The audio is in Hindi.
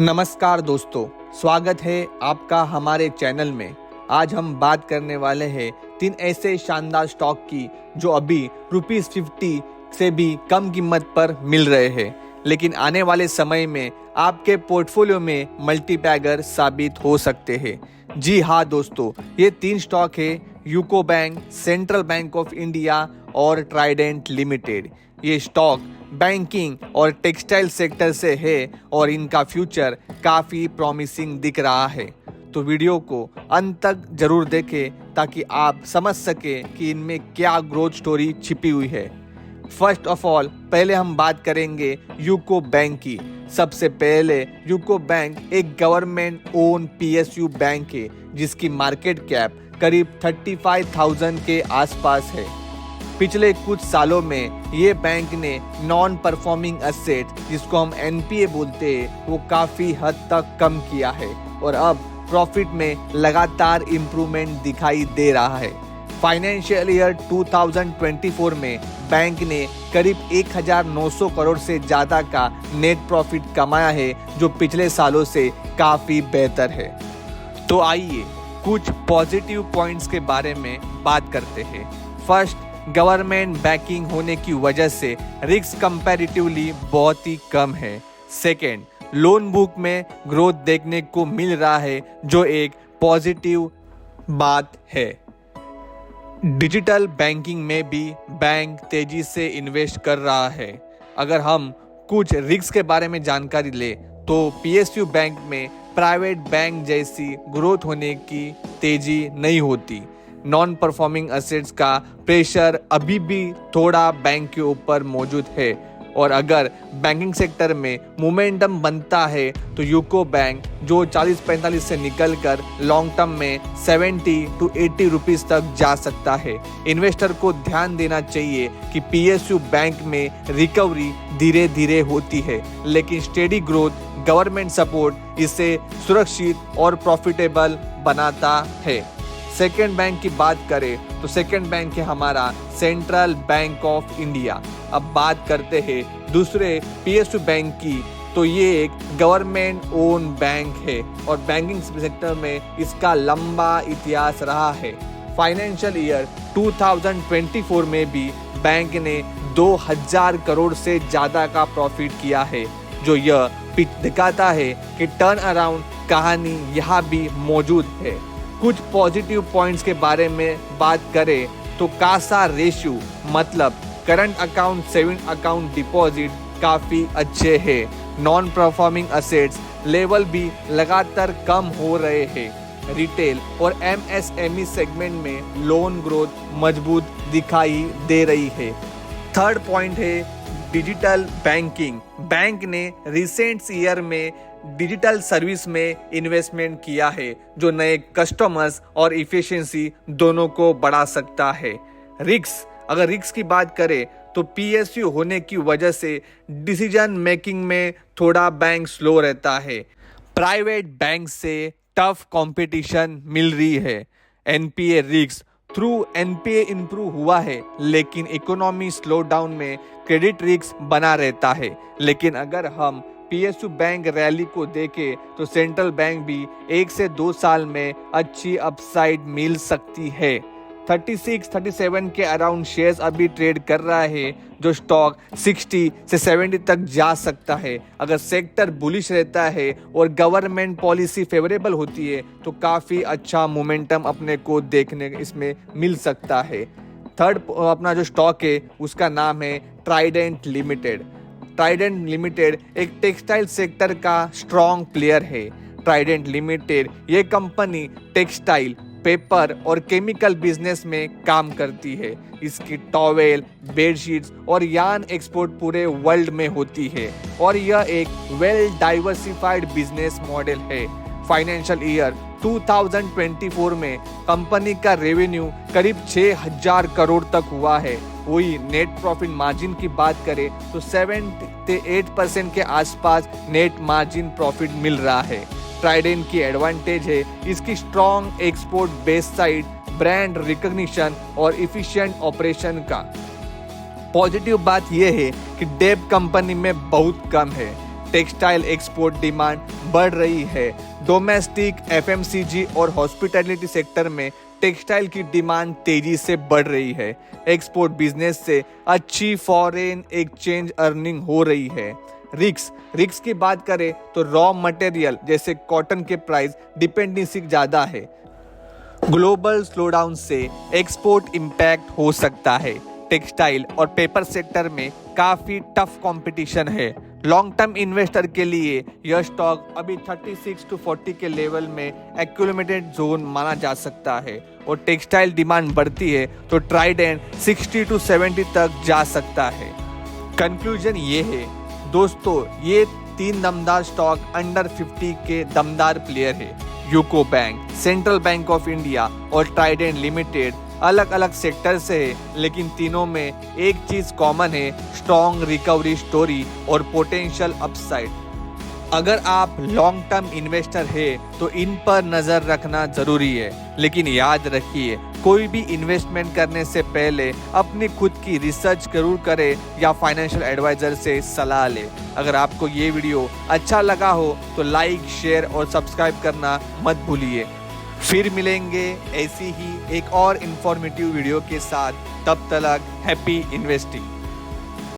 नमस्कार दोस्तों, स्वागत है आपका हमारे चैनल में। आज हम बात करने वाले हैं 3 ऐसे शानदार स्टॉक की जो अभी ₹50 से भी कम कीमत पर मिल रहे हैं, लेकिन आने वाले समय में आपके पोर्टफोलियो में मल्टीबैगर साबित हो सकते हैं। जी हाँ दोस्तों, ये 3 स्टॉक है UCO bank, central bank of India और ट्राइडेंट लिमिटेड। ये स्टॉक बैंकिंग और टेक्सटाइल सेक्टर से है और इनका फ्यूचर काफ़ी प्रॉमिसिंग दिख रहा है। तो वीडियो को अंत तक जरूर देखें ताकि आप समझ सके कि इनमें क्या ग्रोथ स्टोरी छिपी हुई है। फर्स्ट ऑफ ऑल, पहले हम बात करेंगे यूको बैंक की। सबसे पहले यूको बैंक एक गवर्नमेंट ओन PSU बैंक है जिसकी मार्केट कैप करीब 35,000 के आसपास है। पिछले कुछ सालों में ये बैंक ने नॉन परफॉर्मिंग एसेट, जिसको हम NPA बोलते हैं, वो काफ़ी हद तक कम किया है और अब प्रॉफिट में लगातार इम्प्रूवमेंट दिखाई दे रहा है। फाइनेंशियल ईयर 2024 में बैंक ने करीब 1,900 करोड़ से ज़्यादा का नेट प्रॉफिट कमाया है, जो पिछले सालों से काफ़ी बेहतर है। तो आइए कुछ पॉजिटिव पॉइंट्स के बारे में बात करते हैं। फर्स्ट, गवर्नमेंट बैकिंग होने की वजह से रिस्क कंपैरेटिवली बहुत ही कम है। सेकेंड, लोन बुक में ग्रोथ देखने को मिल रहा है, जो एक पॉजिटिव बात है। डिजिटल बैंकिंग में भी बैंक तेजी से इन्वेस्ट कर रहा है। अगर हम कुछ रिस्क के बारे में जानकारी ले तो PSU बैंक में प्राइवेट बैंक जैसी ग्रोथ होने की तेजी नहीं होती। नॉन परफॉर्मिंग एसेट्स का प्रेशर अभी भी थोड़ा बैंक के ऊपर मौजूद है और अगर बैंकिंग सेक्टर में मोमेंटम बनता है तो यूको बैंक जो 40-45 से निकलकर लॉन्ग टर्म में 70 to 80 रुपीस तक जा सकता है। इन्वेस्टर को ध्यान देना चाहिए कि PSU बैंक में रिकवरी धीरे धीरे होती है, लेकिन स्टेडी ग्रोथ गवर्नमेंट सपोर्ट इसे सुरक्षित और प्रॉफिटेबल बनाता है। सेकेंड बैंक की बात करें तो सेकेंड बैंक है हमारा सेंट्रल बैंक ऑफ इंडिया। अब बात करते हैं दूसरे PSU बैंक की, तो ये एक गवर्नमेंट ओन बैंक है और बैंकिंग सेक्टर में इसका लंबा इतिहास रहा है। फाइनेंशियल ईयर 2024 में भी बैंक ने 2,000 करोड़ से ज़्यादा का प्रॉफिट किया है, जो यह दिखाता है कि टर्न अराउंड कहानी यहाँ भी मौजूद है। कुछ पॉजिटिव पॉइंट्स के बारे में बात करें तो कासा रेशियो मतलब current account saving account deposit काफ़ी अच्छे हैं। नॉन परफॉर्मिंग एसेट्स लेवल भी लगातार कम हो रहे हैं। रिटेल और MSME सेगमेंट में लोन ग्रोथ मजबूत दिखाई दे रही है। थर्ड पॉइंट है डिजिटल बैंकिंग। बैंक ने रिसेंट ईयर में डिजिटल सर्विस में इन्वेस्टमेंट किया है, जो नए कस्टमर्स और इफिशिएंसी दोनों को बढ़ा सकता है। अगर रिस्क की बात करें तो PSU होने की वजह से डिसीजन मेकिंग में थोड़ा बैंक स्लो रहता है। प्राइवेट बैंक से टफ कंपटीशन मिल रही है। NPA risk through NPA improve हुआ है, लेकिन इकोनॉमी स्लो डाउन में क्रेडिट रिस्क बना रहता है। लेकिन अगर हम PSU बैंक रैली को देखें तो सेंट्रल बैंक भी 1 से 2 साल में अच्छी अपसाइड मिल सकती है। 36-37 के अराउंड शेयर्स अभी ट्रेड कर रहा है, जो स्टॉक 60 से 70 तक जा सकता है। अगर सेक्टर बुलिश रहता है और गवर्नमेंट पॉलिसी फेवरेबल होती है तो काफ़ी अच्छा मोमेंटम अपने को देखने इसमें मिल सकता है। थर्ड अपना जो स्टॉक है उसका नाम है ट्राइडेंट लिमिटेड। ट्राइडेंट लिमिटेड एक टेक्सटाइल सेक्टर का स्ट्रॉन्ग प्लेयर है। ट्राइडेंट लिमिटेड ये कंपनी टेक्सटाइल, पेपर और केमिकल बिजनेस में काम करती है। इसकी टॉवेल, बेडशीट्स और यार्न एक्सपोर्ट पूरे वर्ल्ड में होती है और यह एक वेल डाइवर्सिफाइड बिजनेस मॉडल है। फाइनेंशियल ईयर 2024 में कंपनी का रेवेन्यू करीब 6,000 करोड़ तक हुआ है। वही नेट प्रॉफिट मार्जिन की बात करें तो 7-8% के आसपास नेट मार्जिन प्रॉफिट मिल रहा है। ट्राइडेंट की एडवांटेज है इसकी strong export base side, brand recognition और इफिशिएंट ऑपरेशन का। पॉजिटिव बात यह है कि डेब्ट कंपनी में बहुत कम है। टेक्सटाइल एक्सपोर्ट डिमांड बढ़ रही है। डोमेस्टिक, एफएमसीजी और हॉस्पिटैलिटी सेक्टर में टेक्सटाइल की डिमांड तेजी से बढ़ रही है। एक्सपोर्ट बिजनेस से अच्छी फॉरेन एक्सचेंज अर्निंग हो रही है। रिस्क की बात करें तो रॉ मटेरियल जैसे कॉटन के प्राइस डिपेंडेंसी ज़्यादा है। ग्लोबल स्लोडाउन से एक्सपोर्ट इम्पैक्ट हो सकता है। टेक्सटाइल और पेपर सेक्टर में काफ़ी टफ कंपटीशन है। लॉन्ग टर्म इन्वेस्टर के लिए यह स्टॉक अभी 36 to 40 के लेवल में एक्यूमुलेटेड जोन माना जा सकता है और टेक्सटाइल डिमांड बढ़ती है तो ट्राइडेंट 60 to 70 तक जा सकता है। कंक्लूजन ये है दोस्तों, ये 3 दमदार स्टॉक अंडर 50 के दमदार प्लेयर है। UCO bank, central bank of India और ट्राइडेंट लिमिटेड अलग अलग सेक्टर से है, लेकिन तीनों में एक चीज कॉमन है, स्ट्रॉन्ग रिकवरी स्टोरी और पोटेंशियल अपसाइड। अगर आप लॉन्ग टर्म इन्वेस्टर है तो इन पर नजर रखना जरूरी है, लेकिन याद रखिए कोई भी इन्वेस्टमेंट करने से पहले अपनी खुद की रिसर्च जरूर करें या फाइनेंशियल एडवाइजर से सलाह ले। अगर आपको ये वीडियो अच्छा लगा हो तो लाइक, शेयर और सब्सक्राइब करना मत भूलिए। फिर मिलेंगे ऐसी ही एक और इंफॉर्मेटिव वीडियो के साथ, तब तक हैप्पी इन्वेस्टिंग।